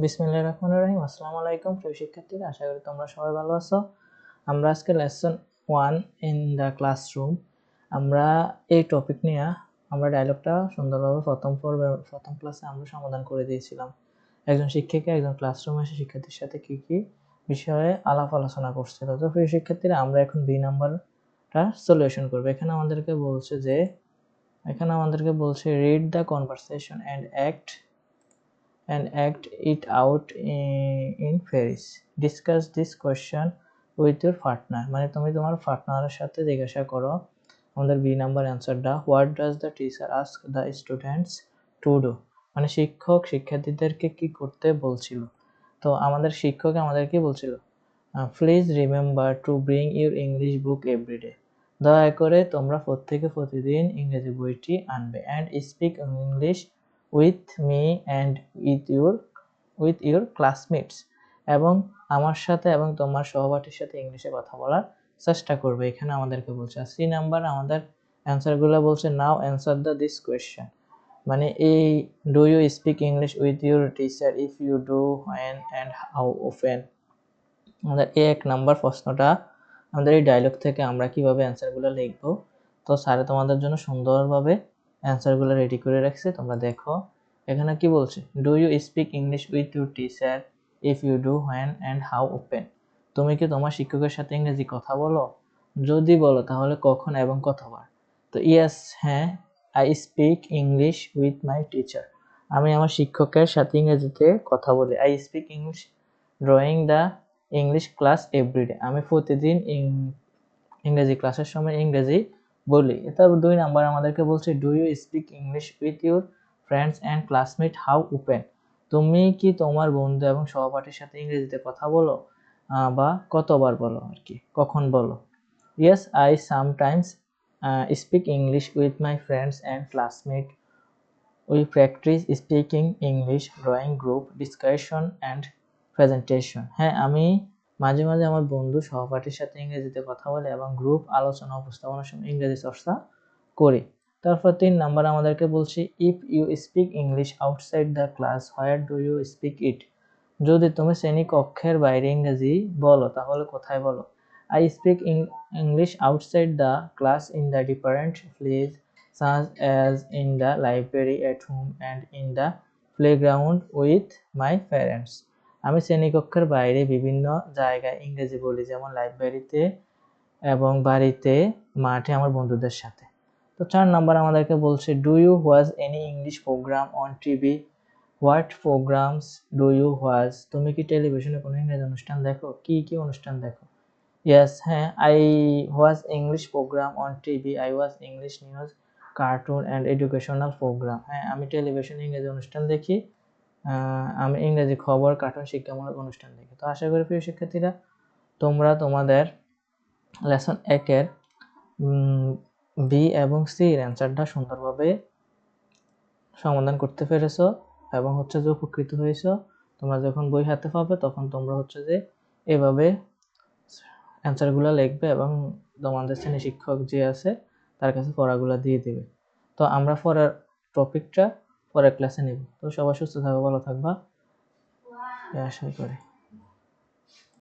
বিসমিল্লাহির রহমানির রহিম। আসসালামু আলাইকুম প্রিয় শিক্ষার্থীরা, আশা করি তোমরা সবাই ভালো আছো। আমরা আজকে লেসন 1 ইন দ্য ক্লাসরুম, আমরা এই টপিক নিয়ে আমরা ডায়লগটা সুন্দরভাবে প্রথম ক্লাসে আমরা সমাধান করে দিয়েছিলাম। একজন শিক্ষিকা একজন ক্লাসরুমে এসে শিক্ষার্থীর সাথে কি কি বিষয়ে আলাপ আলোচনা করছিল। তো প্রিয় শিক্ষার্থীরা, আমরা এখন বি নাম্বারটা সলিউশন করব। এখানে আমাদেরকে বলছে read the conversation and act it out in pairs. Discuss this question with your partner. মানে তুমি তোমার পার্টনারের সাথে জিজ্ঞাসা করো। আমাদের বি নাম্বার অ্যান্সারটা, what does the teacher ask the students to do. মানে শিক্ষক শিক্ষার্থীদেরকে কি করতে বলছিল। তো আমাদের শিক্ষক আমাদেরকে বলছিল, please remember to bring your English book everyday. দয়া করে তোমরা প্রতিদিন ইংরেজি বইটি আনবে। And speak English with me and with your classmates. এবং আমার সাথে এবং তোমার সহপাঠীর সাথে ইংলিশে কথা বলার চেষ্টা করবে। এখানে আমাদেরকে বলছে। আর সি নাম্বার আমাদের অ্যান্সারগুলো বলছে, নাও অ্যান্সার দিস কোয়েশ্চেন। মানে এই do you speak English with your teacher, if you do, when and how often. আমাদের এই 1 নাম্বার প্রশ্নটা আমাদের এই ডায়লগ থেকে আমরা কিভাবে অ্যান্সারগুলো লিখব। তো স্যারে তোমাদের জন্য সুন্দরভাবে অ্যান্সারগুলো রেডি করে রাখছে, তোমরা দেখো। এখানে কি বলছে, do you speak English with your teacher, if you do, when and how open. তুমি কি তোমার শিক্ষকের সাথে ইংরেজি কথা বলো? যদি বলো তাহলে কখন এবং কতবার। তো ইয়েস, হ্যাঁ, I speak English with my teacher. আমি আমার শিক্ষকের সাথে ইংরেজিতে কথা বলি। I speak English drawing the English class everyday. আমি প্রতিদিন ইংরেজি ক্লাসের সময় ইংরেজি বলি। তারপর 2 নাম্বার আমাদেরকে বলছে, do you speak English with your friends and classmate, how open. তুমি কি তোমার বন্ধু এবং সহপাঠীর সাথে ইংরেজিতে কথা বলো, বা কতবার বলো আর কি, কখন বলো। Yes, I sometimes speak English with my friends and classmate. We practice speaking English drawing group discussion and presentation. হ্যাঁ, আমি মাঝে মাঝে আমার বন্ধু সহপাঠীর সাথে ইংরেজিতে কথা বলে এবং গ্রুপ আলোচনা উপস্থাপনার সময় ইংরেজি চর্চা করি। তারপর 3 নাম্বার আমাদেরকে বলছি, if you speak English outside the class, where do you speak it. যদি তুমি শ্রেণীকক্ষের বাইরে ইংরেজি বলো তাহলে কোথায় বলো। I speak English outside the class in the different place such as in the library, at home and in the playground with my parents. আমি শ্রেণীকক্ষের বাইরে বিভিন্ন জায়গায় ইংরেজি বলি, যেমন লাইব্রেরিতে এবং বাড়িতে, মাঠে আমার বন্ধুদের সাথে। তো 4 নাম্বার আমাদেরকে বলছে, do you watch any English program on TV, what programs do you watch. তুমি কি টেলিভিশনে কোনো ইংরেজি অনুষ্ঠান দেখো, কি কি অনুষ্ঠান দেখো। ইয়েস, হ্যাঁ, I watch English program on TV, I watch English news, cartoon and educational program. হ্যাঁ, আমি টেলিভিশনে ইংরেজি অনুষ্ঠান দেখি, আমি ইংরেজি খবর, কার্টুন, শিক্ষামূলক অনুষ্ঠান দেখি। তো আশা করি প্রিয় শিক্ষার্থীরা, তোমরা তোমাদের লেসন 1-এর বি এবং সি এর অ্যান্সারটা সুন্দরভাবে সমাধান করতে পেরেছো এবং যে উপকৃত হয়েছো। তোমরা যখন বই হাতে পাবে তখন তোমরা যে এভাবে অ্যান্সারগুলো লিখবে এবং তোমাদের শ্রেণী শিক্ষক যে আছে তার কাছে পড়াগুলো দিয়ে দেবে। তো আমরা পরের টপিকটা পরের ক্লাসে নেব। তো সবাই সুস্থ থাকবে, ভালো থাকবা, আশা করি।